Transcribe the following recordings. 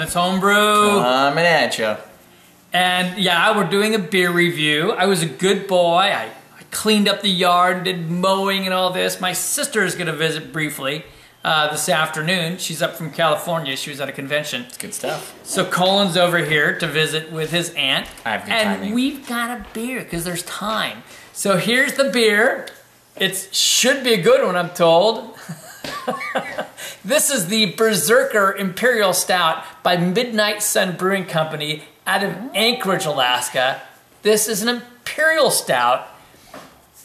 It's homebrew. Coming at ya. And yeah, we're doing a beer review. I was a good boy. I cleaned up the yard, did mowing and all this. My sister is going to visit briefly this afternoon. She's up from California. She was at a convention. It's good stuff. So Colin's over here to visit with his aunt. I have good timing. And we've got a beer because there's time. So here's the beer. It should be a good one, I'm told. This is the Berserker Imperial Stout by Midnight Sun Brewing Company out of Anchorage, Alaska. This is an Imperial Stout.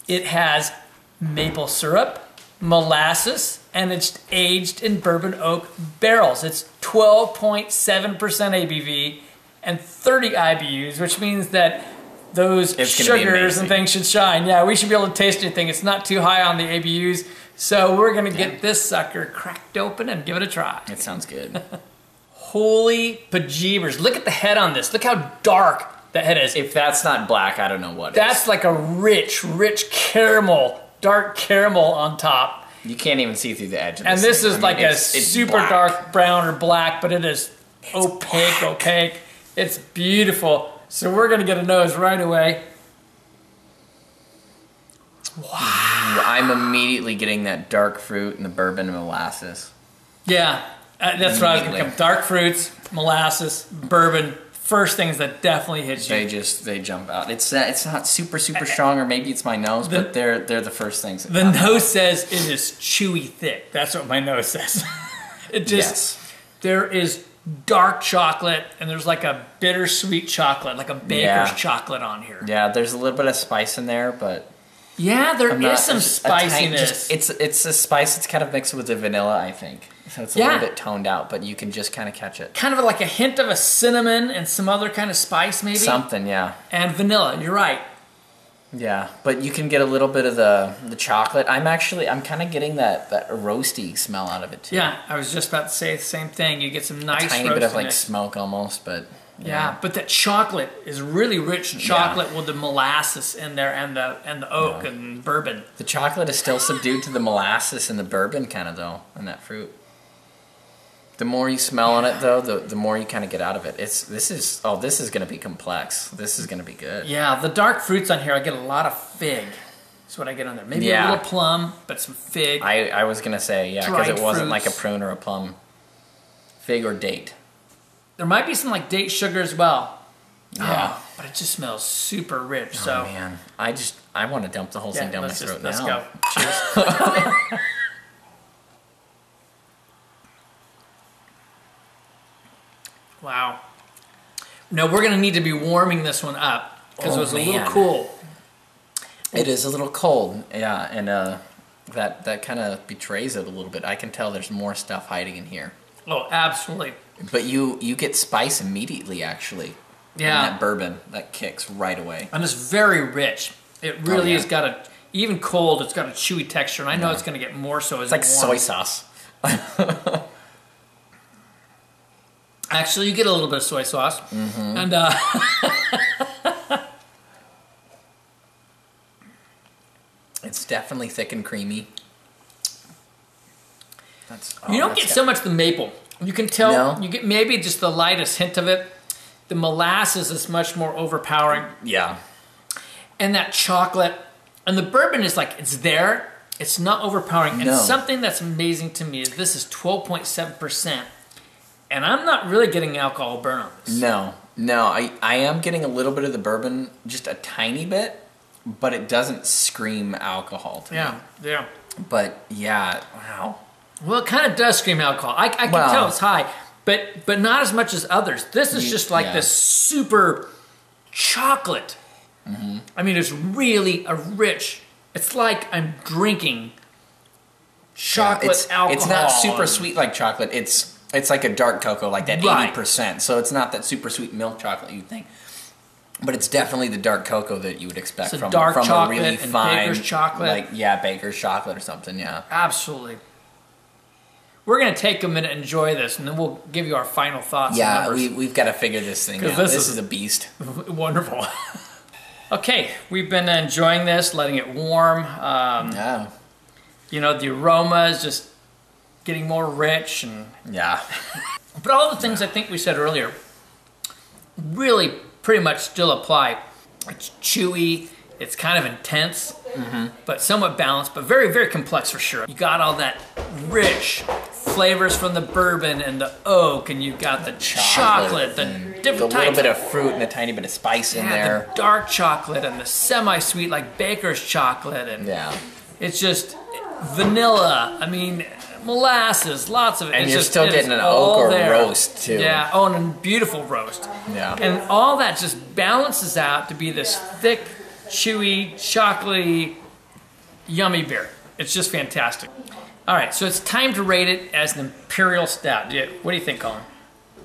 It has maple syrup, molasses, and it's aged in bourbon oak barrels. It's 12.7% ABV and 30 IBUs, which means that those sugars and things should shine. Yeah, we should be able to taste anything. It's not too high on the ABUs. So we're gonna get this sucker cracked open and give it a try. It sounds good. Holy bejeebers. Look at the head on this. Look how dark that head is. If that's not black, I don't know what That's like a rich caramel, dark caramel on top. You can't even see through the edge of this. And this is like a it's super black. dark brown or black, but it is opaque. It's beautiful. So we're gonna get a nose right away. Wow. I'm immediately getting that dark fruit and the bourbon and molasses. Yeah, that's what I was gonna come. Dark fruits, molasses, bourbon. First things that definitely hit you. They jump out. It's not super strong, or maybe it's my nose, but they're the first things. The nose says it is chewy thick. That's what my nose says. It just there is dark chocolate and there's like a bittersweet chocolate, like a baker's chocolate on here. Yeah, there's a little bit of spice in there, but yeah, there is some spiciness. It's a spice that's kind of mixed with the vanilla, I think. So it's a little bit toned out, but you can just kind of catch it. Kind of like a hint of a cinnamon and some other kind of spice, maybe. Something, yeah. And vanilla. You're right. Yeah, but you can get a little bit of the chocolate. I'm kind of getting that roasty smell out of it too. Yeah, I was just about to say the same thing. You get some nice tiny bit of like smoke almost, but yeah, but that chocolate is really rich chocolate with the molasses in there and the oak and bourbon. The chocolate is still subdued to the molasses and the bourbon kind of though, and that fruit. The more you smell on it though, the more you kind of get out of it. This is going to be complex. This is going to be good. Yeah, the dark fruits on here, I get a lot of fig. That's what I get on there. Maybe a little plum, but some fig. I was going to say, because it wasn't like a prune or a plum. Fig or date. There might be some like date sugar as well. Yeah. Oh, but it just smells super rich. Oh so man, I want to dump the whole thing down my throat now. Let's go. Cheers. Wow. No, we're going to need to be warming this one up because it was a little cool. It is a little cold, yeah, and that kind of betrays it a little bit. I can tell there's more stuff hiding in here. Oh, absolutely. But you get spice immediately, actually. Yeah. And that bourbon, that kicks right away. And it's very rich. It really has got a, even cold, it's got a chewy texture, and I know it's going to get more so as it's like soy sauce. Actually, you get a little bit of soy sauce. Mm-hmm. And it's definitely thick and creamy. You don't get so much the maple. You can tell, you get maybe just the lightest hint of it. The molasses is much more overpowering. Yeah. And that chocolate, and the bourbon is like, it's there. It's not overpowering. And something that's amazing to me is this is 12.7%. And I'm not really getting alcohol burn on this. No, I am getting a little bit of the bourbon, just a tiny bit, but it doesn't scream alcohol to me. Yeah. But yeah, wow. Well, it kind of does scream alcohol. I can tell it's high, but not as much as others. This is just like this super chocolate. Mm-hmm. I mean, it's really a rich. It's like I'm drinking chocolate alcohol. It's not super sweet like chocolate. It's like a dark cocoa, like that 80%. So it's not that super sweet milk chocolate you'd think. But it's definitely the dark cocoa that you would expect from a really fine, baker's chocolate. Baker's chocolate or something, yeah. Absolutely. We're going to take a minute and enjoy this, and then we'll give you our final thoughts. Yeah, we've got to figure this thing out. This is a beast. Wonderful. Okay, we've been enjoying this, letting it warm. You know, the aroma is just getting more rich. And But all the things I think we said earlier really pretty much still apply. It's chewy, it's kind of intense, but somewhat balanced, but very, very complex for sure. You got all that rich flavors from the bourbon and the oak, and you got the chocolate, the different types. A little bit of fruit and a tiny bit of spice in there. The dark chocolate and the semi-sweet like baker's chocolate, and it's just vanilla. I mean, molasses, lots of it. And it's you're just, still getting an oak or roast too. Yeah, oh, and a beautiful roast. Yeah. And all that just balances out to be this thick, chewy, chocolatey, yummy beer. It's just fantastic. All right, so it's time to rate it as an Imperial Stout. What do you think, Colin?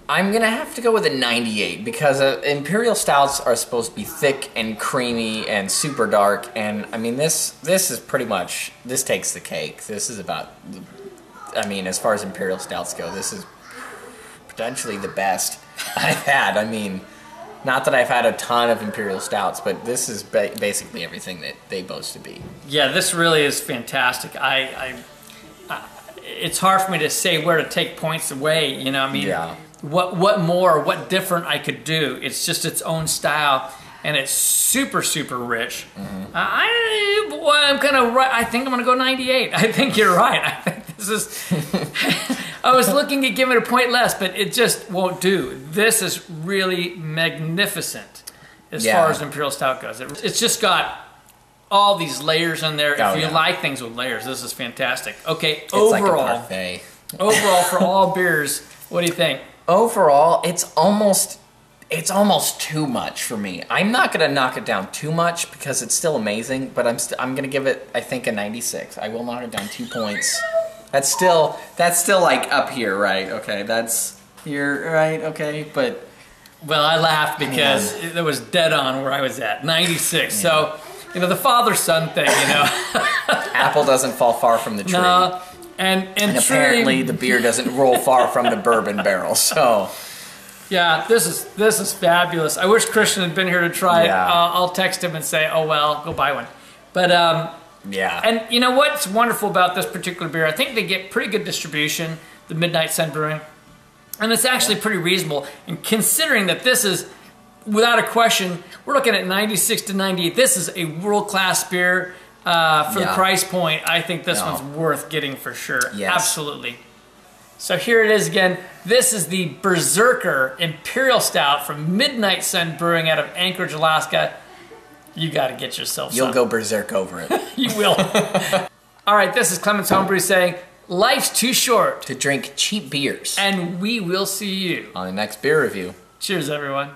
I'm gonna have to go with a 98 because Imperial Stouts are supposed to be thick and creamy and super dark, and I mean this is pretty much, this takes the cake. This is about, I mean, as far as Imperial Stouts go, this is potentially the best I've had. I mean, not that I've had a ton of Imperial Stouts, but this is basically everything that they boast to be. Yeah, this really is fantastic. It's hard for me to say where to take points away, you know, I mean, what more, what different I could do. It's just its own style, and it's super, super rich. I'm gonna, I think I'm gonna go 98. I think you're right. I think this is, I was looking at giving it a point less, but it just won't do. This is really magnificent as far as Imperial Stout goes. It's just got all these layers in there. If you like things with layers, this is fantastic. Okay, it's overall, like a parfait. Overall for all beers, what do you think? Overall, it's almost too much for me. I'm not gonna knock it down too much because it's still amazing, but I'm gonna give it, I think, a 96. I will knock it down 2 points. That's still like up here, right? Okay, you're right. Okay, but well, I laughed because it was dead on where I was at, 96. So. You know, the father-son thing, you know. Apple doesn't fall far from the tree. No, and apparently the beer doesn't roll far from the bourbon barrel, so. Yeah, this is fabulous. I wish Christian had been here to try it. I'll text him and say, oh, well, go buy one. But, and you know what's wonderful about this particular beer? I think they get pretty good distribution, the Midnight Sun Brewing. And it's actually pretty reasonable. And considering that this is, without a question, we're looking at 96 to 98. This is a world-class beer for the price point. I think this one's worth getting for sure. Yes. Absolutely. So here it is again. This is the Berserker Imperial Stout from Midnight Sun Brewing out of Anchorage, Alaska. You got to get yourself some. You'll go berserk over it. You will. All right, this is Clemens Homebrew saying, life's too short to drink cheap beers. And we will see you on the next beer review. Cheers, everyone.